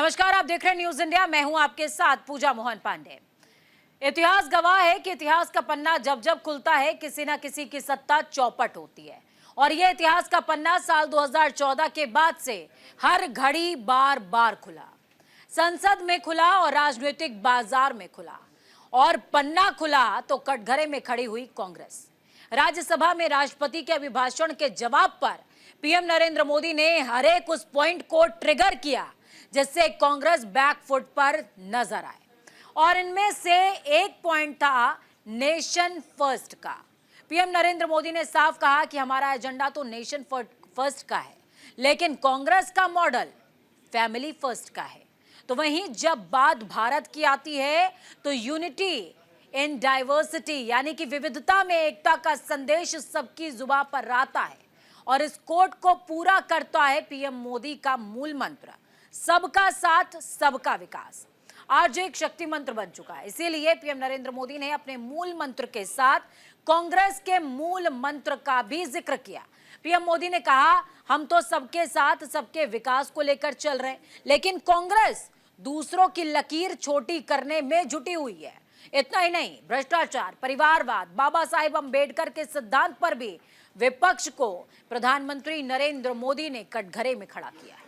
नमस्कार, आप देख रहे हैं न्यूज इंडिया। मैं हूं आपके साथ पूजा मोहन पांडे। इतिहास गवाह है कि इतिहास का पन्ना जब जब खुलता है किसी ना किसी की सत्ता चौपट होती है और यह इतिहास का पन्ना साल 2014 के बाद से हर घड़ी बार बार खुला। संसद में खुला और राजनीतिक बाजार में खुला और पन्ना खुला तो कटघरे में खड़ी हुई कांग्रेस। राज्यसभा में राष्ट्रपति के अभिभाषण के जवाब पर पीएम नरेंद्र मोदी ने हर एक उस पॉइंट को ट्रिगर किया जिससे कांग्रेस बैकफुट पर नजर आए और इनमें से एक पॉइंट था नेशन फर्स्ट का। पीएम नरेंद्र मोदी ने साफ कहा कि हमारा एजेंडा तो नेशन फर्स्ट का है, लेकिन कांग्रेस का मॉडल फैमिली फर्स्ट का है। तो वहीं जब बात भारत की आती है तो यूनिटी इन डाइवर्सिटी यानी कि विविधता में एकता का संदेश सबकी जुबान पर आता है और इस कोट को पूरा करता है पीएम मोदी का मूल मंत्र सबका साथ सबका विकास। आज एक शक्ति मंत्र बन चुका है, इसीलिए पीएम नरेंद्र मोदी ने अपने मूल मंत्र के साथ कांग्रेस के मूल मंत्र का भी जिक्र किया। पीएम मोदी ने कहा हम तो सबके साथ सबके विकास को लेकर चल रहे हैं, लेकिन कांग्रेस दूसरों की लकीर छोटी करने में जुटी हुई है। इतना ही नहीं, भ्रष्टाचार, परिवारवाद, बाबा साहेब अंबेडकर के सिद्धांत पर भी विपक्ष को प्रधानमंत्री नरेंद्र मोदी ने कटघरे में खड़ा किया है।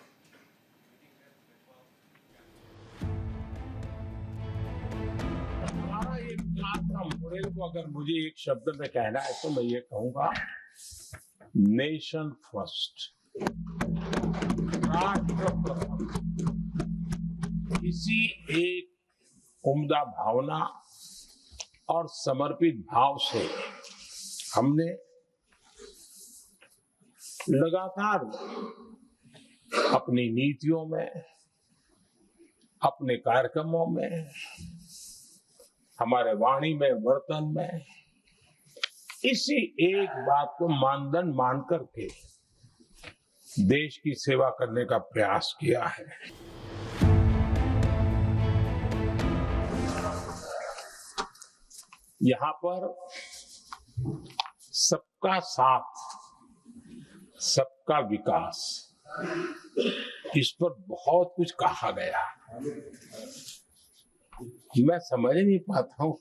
मॉडल को अगर मुझे एक शब्द में कहना है तो मैं ये कहूंगा नेशन फर्स्ट, राष्ट्र प्रथम। किसी एक उम्दा भावना और समर्पित भाव से हमने लगातार अपनी नीतियों में, अपने कार्यक्रमों में, हमारे वाणी में, वर्तन में इसी एक बात को मानदंड मान करके देश की सेवा करने का प्रयास किया है। यहाँ पर सबका साथ सबका विकास, इस पर बहुत कुछ कहा गया। मैं समझ नहीं पाता हूं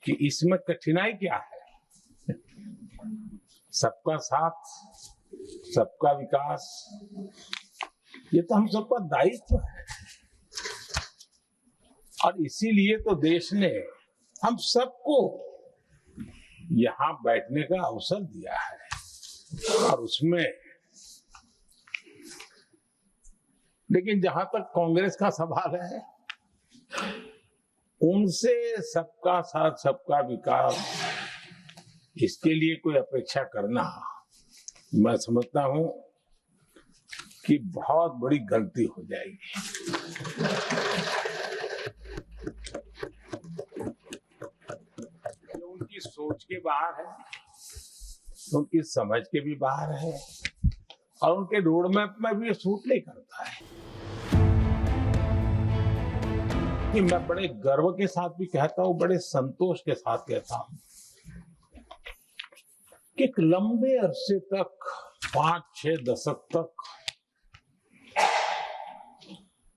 कि इसमें कठिनाई क्या है। सबका साथ सबका विकास, ये तो हम सबका दायित्व है और इसीलिए तो देश ने हम सबको यहां बैठने का अवसर दिया है और उसमें, लेकिन जहां तक कांग्रेस का सवाल है, उनसे सबका साथ सबका विकास, इसके लिए कोई अपेक्षा करना मैं समझता हूं कि बहुत बड़ी गलती हो जाएगी। ये उनकी सोच के बाहर है, उनकी समझ के भी बाहर है और उनके रोड मैप में भी ये सूट नहीं करता है। कि मैं बड़े गर्व के साथ भी कहता हूं, बड़े संतोष के साथ कहता हूं कि एक लंबे अरसे तक, 5-6 दशक तक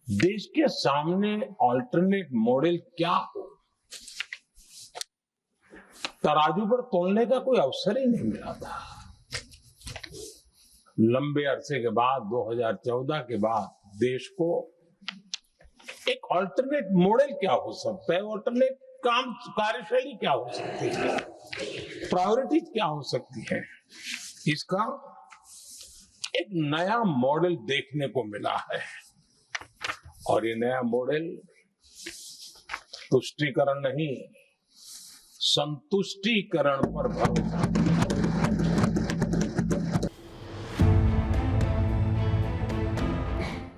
देश के सामने अल्टरनेट मॉडल क्या हो, तराजू पर तोलने का कोई अवसर ही नहीं मिला था। लंबे अरसे के बाद, 2014 के बाद देश को एक अल्टरनेट मॉडल क्या हो सकता है, अल्टरनेट कार्यशैली क्या हो सकती है, प्रायोरिटीज क्या हो सकती है, इसका एक नया मॉडल देखने को मिला है। और ये नया मॉडल तुष्टीकरण नहीं, संतुष्टीकरण पर भरोसा।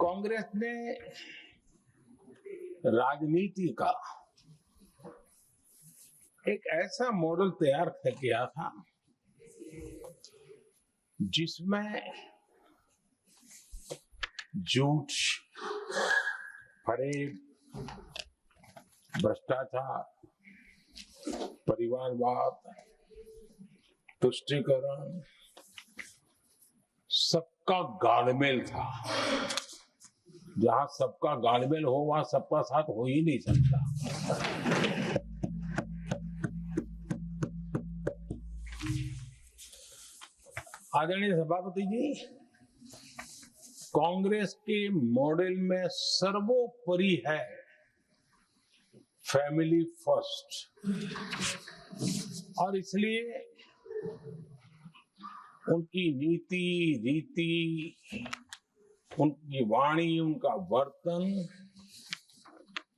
कांग्रेस ने राजनीति का एक ऐसा मॉडल तैयार किया था जिसमें झूठ, फरेब, भ्रष्टाचार, परिवारवाद, तुष्टीकरण, सबका गालमेल था। जहां सबका गालमेल हो वहां सबका साथ हो ही नहीं सकता। आदरणीय सभापति जी, कांग्रेस के मॉडल में सर्वोपरि है फैमिली फर्स्ट, और इसलिए उनकी नीति रीति, उनकी वाणी, उनका वर्तन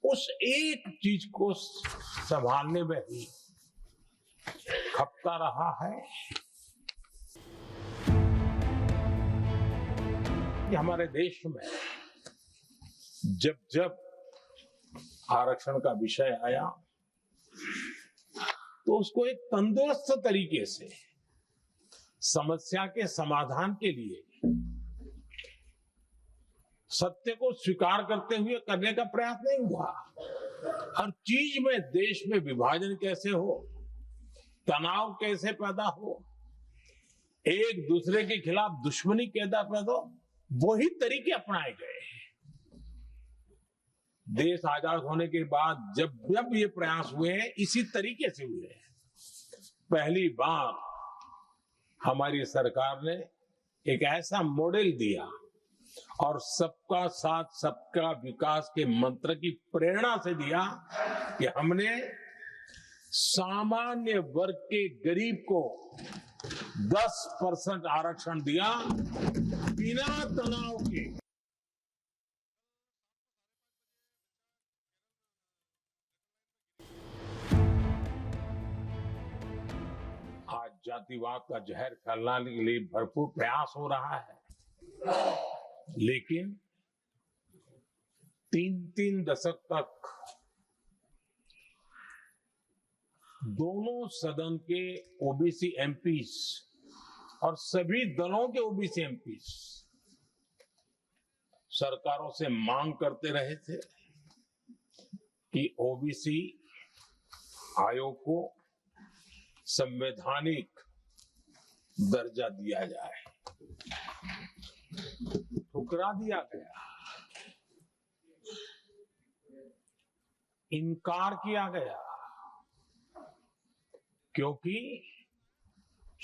उस एक चीज को संभालने में ही खपता रहा है कि हमारे देश में जब जब आरक्षण का विषय आया तो उसको एक तंदुरुस्त तरीके से समस्या के समाधान के लिए सत्य को स्वीकार करते हुए करने का प्रयास नहीं हुआ। हर चीज में देश में विभाजन कैसे हो, तनाव कैसे पैदा हो, एक दूसरे के खिलाफ दुश्मनी कैसे पैदा हो, वही तरीके अपनाए गए। देश आजाद होने के बाद जब जब ये प्रयास हुए हैं इसी तरीके से हुए हैं। पहली बार हमारी सरकार ने एक ऐसा मॉडल दिया और सबका साथ सबका विकास के मंत्र की प्रेरणा से दिया कि हमने सामान्य वर्ग के गरीब को 10% आरक्षण दिया बिना तनाव के। आज जातिवाद का जहर फैलाने के लिए भरपूर प्रयास हो रहा है, लेकिन 3 दशक तक दोनों सदन के ओबीसी एमपीस और सभी दलों के ओबीसी एमपीस सरकारों से मांग करते रहे थे कि ओबीसी आयोग को संवैधानिक दर्जा दिया जाए। ठुकरा दिया गया, इनकार किया गया, क्योंकि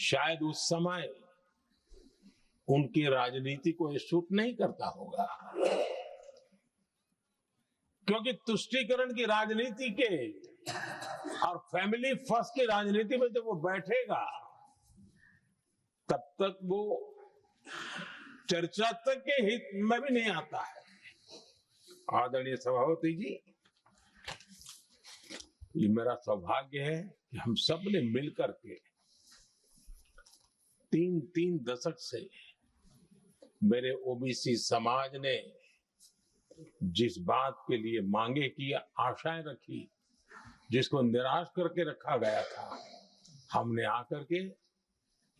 शायद उस समय उनकी राजनीति को ये सूट नहीं करता होगा, क्योंकि तुष्टीकरण की राजनीति के और फैमिली फर्स्ट की राजनीति में जब वो बैठेगा तब तक वो चर्चा तक के हित में भी नहीं आता है। आदरणीय सभापति जी, ये मेरा सौभाग्य है कि हम सब ने मिलकर के 3 दशक से मेरे ओबीसी समाज ने जिस बात के लिए मांगे की, आशाएं रखी, जिसको निराश करके रखा गया था, हमने आकर के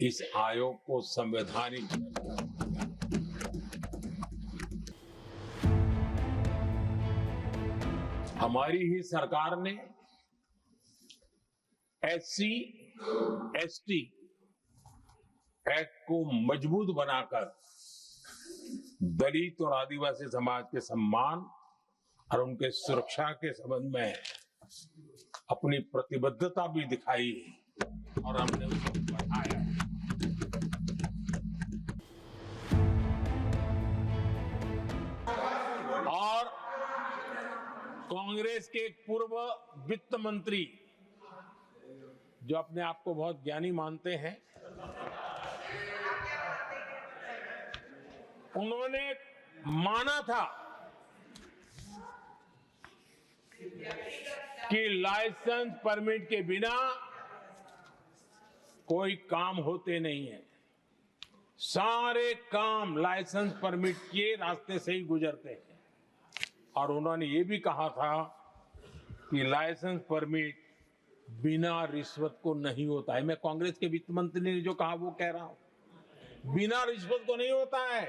इस आयोग को संवैधानिक हमारी ही सरकार ने SC ST एक्ट को मजबूत बनाकर दलित और आदिवासी समाज के सम्मान और उनके सुरक्षा के संबंध में अपनी प्रतिबद्धता भी दिखाई और हमने उसको बढ़ाया। और कांग्रेस के एक पूर्व वित्त मंत्री जो अपने आप को बहुत ज्ञानी मानते हैं, उन्होंने माना था कि लाइसेंस परमिट के बिना कोई काम होते नहीं है। सारे काम लाइसेंस परमिट के रास्ते से ही गुजरते हैं। और उन्होंने ये भी कहा था कि लाइसेंस परमिट बिना रिश्वत को नहीं होता है। मैं कांग्रेस के वित्त मंत्री ने जो कहा वो कह रहा हूं, बिना रिश्वत को नहीं होता है।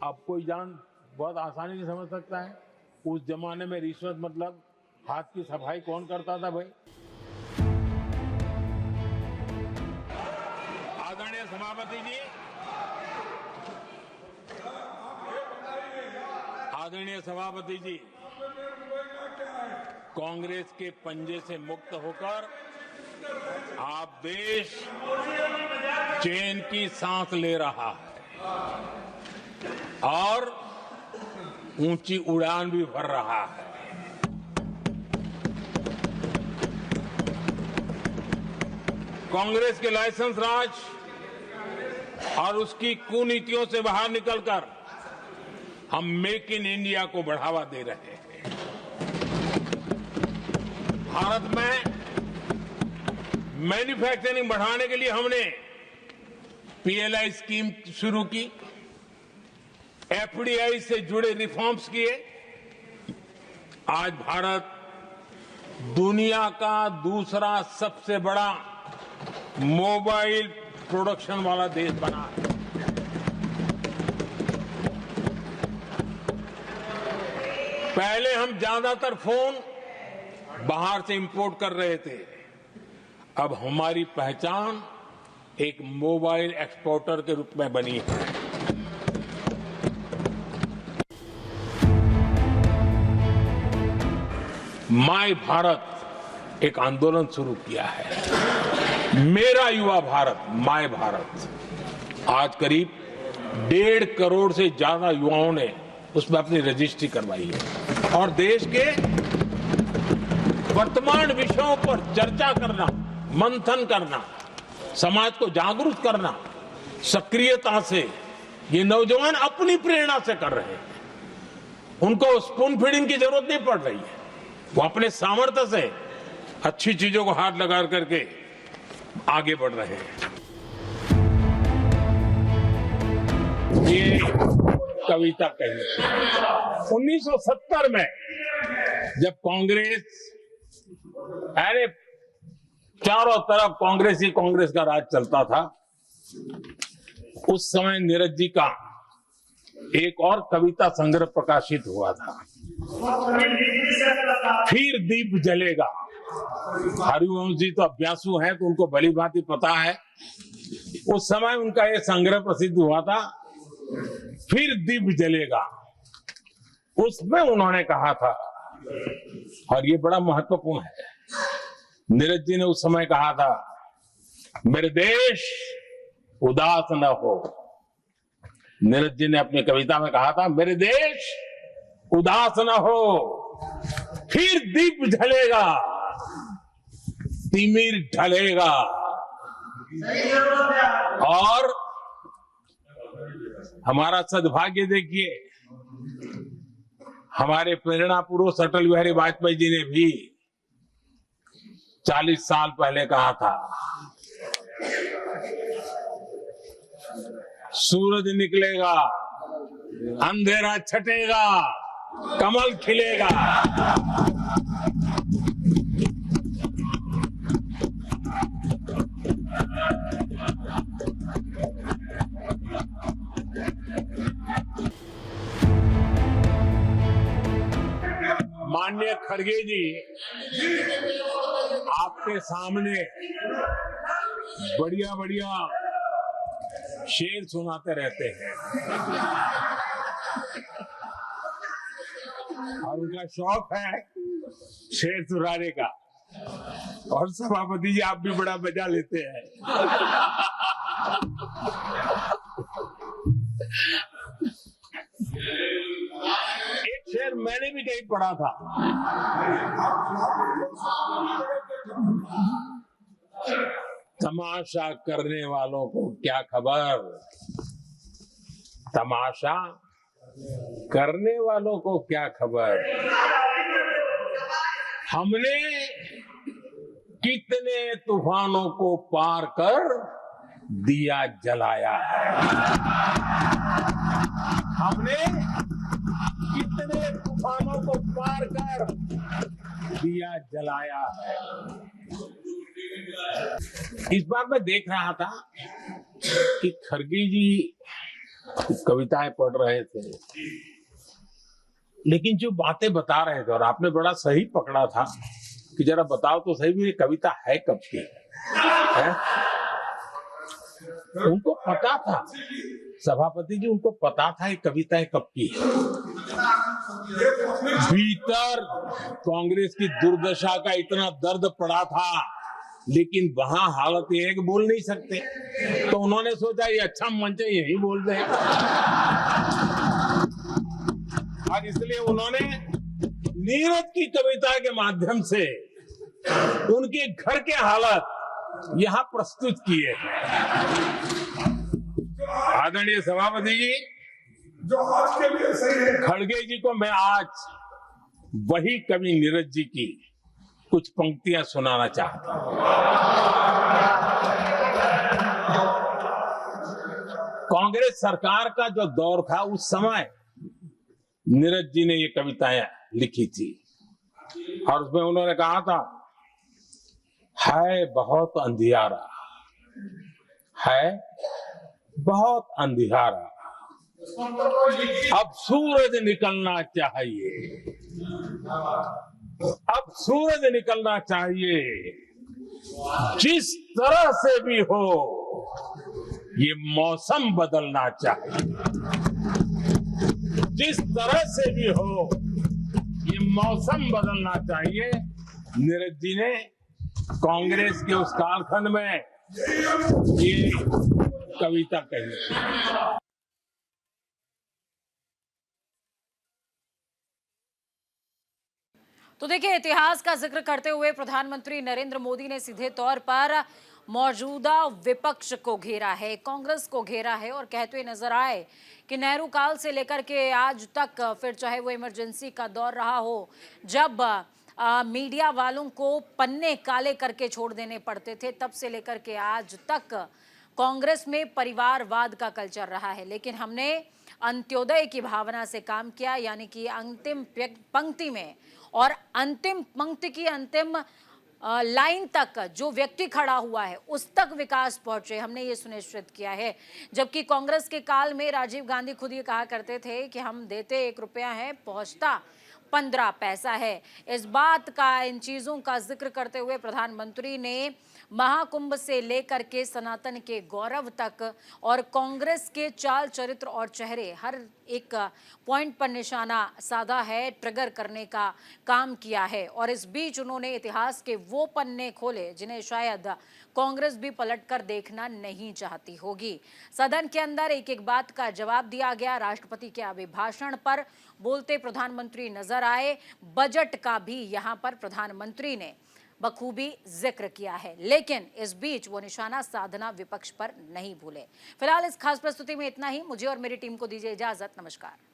अब कोई बहुत आसानी से समझ सकता है, उस जमाने में रिश्वत मतलब हाथ की सफाई कौन करता था भाई। आदरणीय सभापति जी, आदरणीय सभापति जी, कांग्रेस के पंजे से मुक्त होकर आप देश चैन की सांस ले रहा है और ऊंची उड़ान भी भर रहा है। कांग्रेस के लाइसेंस राज और उसकी कुनीतियों से बाहर निकलकर हम मेक इन इंडिया को बढ़ावा दे रहे हैं। भारत में मैन्युफैक्चरिंग बढ़ाने के लिए हमने पीएलआई स्कीम शुरू की, एफडीआई से जुड़े रिफॉर्म्स किए। आज भारत दुनिया का दूसरा सबसे बड़ा मोबाइल प्रोडक्शन वाला देश बना है। पहले हम ज्यादातर फोन बाहर से इंपोर्ट कर रहे थे, अब हमारी पहचान एक मोबाइल एक्सपोर्टर के रूप में बनी है। माय भारत एक आंदोलन शुरू किया है। मेरा युवा भारत, माय भारत। आज करीब 1.5 करोड़ से ज्यादा युवाओं ने उसमें अपनी रजिस्ट्री करवाई है और देश के वर्तमान विषयों पर चर्चा करना, मंथन करना, समाज को जागरूक करना, सक्रियता से ये नौजवान अपनी प्रेरणा से कर रहे हैं। उनको स्पून फीडिंग की जरूरत नहीं पड़ रही है, वो अपने सामर्थ्य से अच्छी चीजों को हाथ लगा करके आगे बढ़ रहे हैं। ये कविता कही 1970 में जब कांग्रेस, अरे चारों तरफ कांग्रेस का राज चलता था, उस समय नीरज जी का एक और कविता संग्रह प्रकाशित हुआ था, फिर दीप जलेगा। हरिवंश जी तो अभ्यासु हैं तो उनको भली भांति पता है। उस समय उनका ये संग्रह प्रसिद्ध हुआ था, फिर दीप जलेगा। उसमें उन्होंने कहा था, और ये बड़ा महत्वपूर्ण है, नीरज जी ने उस समय कहा था, मेरे देश उदास न हो। नीरज जी ने अपनी कविता में कहा था, मेरे देश उदास न हो, फिर दीप जलेगा, तिमिर ढलेगा। और हमारा सद्भाग्य देखिए, हमारे प्रेरणा पुरुष अटल बिहारी वाजपेयी जी ने भी 40 साल पहले कहा था, सूरज निकलेगा, अंधेरा छटेगा, कमल खिलेगा। माननीय खड़गे जी आपके सामने बढ़िया बढ़िया शेर सुनाते रहते हैं और उनका शौक है शेर सुनाने का, और सभापति जी आप भी बड़ा मजा लेते हैं। एक शेर मैंने भी कहीं पढ़ा था, तमाशा करने वालों को क्या खबर, तमाशा करने वालों को क्या खबर, हमने कितने तूफानों को पार कर दिया जलाया है, हमने कितने तूफानों को पार कर दिया जलाया है। इस बार मैं देख रहा था कि खड़गे जी कविताएं पढ़ रहे थे, लेकिन जो बातें बता रहे थे, और आपने बड़ा सही पकड़ा था कि जरा बताओ तो सही भी ये कविता है कब की है? उनको पता था, सभापति जी उनको पता था ये कविता कब की है। भीतर कांग्रेस की दुर्दशा का इतना दर्द पड़ा था, लेकिन वहां हालत ये है कि बोल नहीं सकते, तो उन्होंने सोचा ये अच्छा मंच है, यही बोल दें। और इसलिए उन्होंने नीरज की कविता के माध्यम से उनके घर के हालात यहां प्रस्तुत किए हैं। आदरणीय सभापति जी, जो आज के लिए सही है। खड़गे जी को मैं आज वही कवि नीरज जी की कुछ पंक्तियां सुनाना चाहता हूं। कांग्रेस सरकार का जो दौर था उस समय नीरज जी ने ये कविताएं लिखी थी और उसमें उन्होंने कहा था, है बहुत अंधियारा, है बहुत अंधियारा, अब सूरज निकलना चाहिए, अब सूरज निकलना चाहिए, जिस तरह से भी हो ये मौसम बदलना चाहिए, जिस तरह से भी हो ये मौसम बदलना चाहिए। नीरज जी ने कांग्रेस के उस कालखंड में ये कविता कही। तो देखिए, इतिहास का जिक्र करते हुए प्रधानमंत्री नरेंद्र मोदी ने सीधे तौर पर मौजूदा विपक्ष को घेरा है, कांग्रेस को घेरा है और कहते हुए नजर आए कि नेहरू काल से लेकर के आज तक, फिर चाहे वो इमरजेंसी का दौर रहा हो, जब मीडिया वालों को पन्ने काले करके छोड़ देने पड़ते थे, तब से लेकर के आज तक कांग्रेस में परिवारवाद का कल्चर रहा है। लेकिन हमने अंत्योदय की भावना से काम किया, यानी कि अंतिम पंक्ति में और अंतिम पंक्ति की अंतिम लाइन तक जो व्यक्ति खड़ा हुआ है उस तक विकास पहुंचे, हमने ये सुनिश्चित किया है। जबकि कांग्रेस के काल में राजीव गांधी खुद ये कहा करते थे कि हम देते 1 रुपया है, पहुंचता 15 पैसा है। इस बात का, इन चीज़ों का जिक्र करते हुए प्रधानमंत्री ने महाकुंभ से लेकर के सनातन के गौरव तक और कांग्रेस के चाल चरित्र और चेहरे, हर एक पॉइंट पर निशाना साधा है, ट्रिगर करने का काम किया है। और इस बीच उन्होंने इतिहास के वो पन्ने खोले जिन्हें शायद कांग्रेस भी पलटकर देखना नहीं चाहती होगी। सदन के अंदर एक एक बात का जवाब दिया गया। राष्ट्रपति के अभिभाषण पर बोलते प्रधानमंत्री नजर आए। बजट का भी यहां पर प्रधानमंत्री ने बखूबी जिक्र किया है, लेकिन इस बीच वो निशाना साधना विपक्ष पर नहीं भूले। फिलहाल इस खास प्रस्तुति में इतना ही। मुझे और मेरी टीम को दीजिए इजाजत। नमस्कार।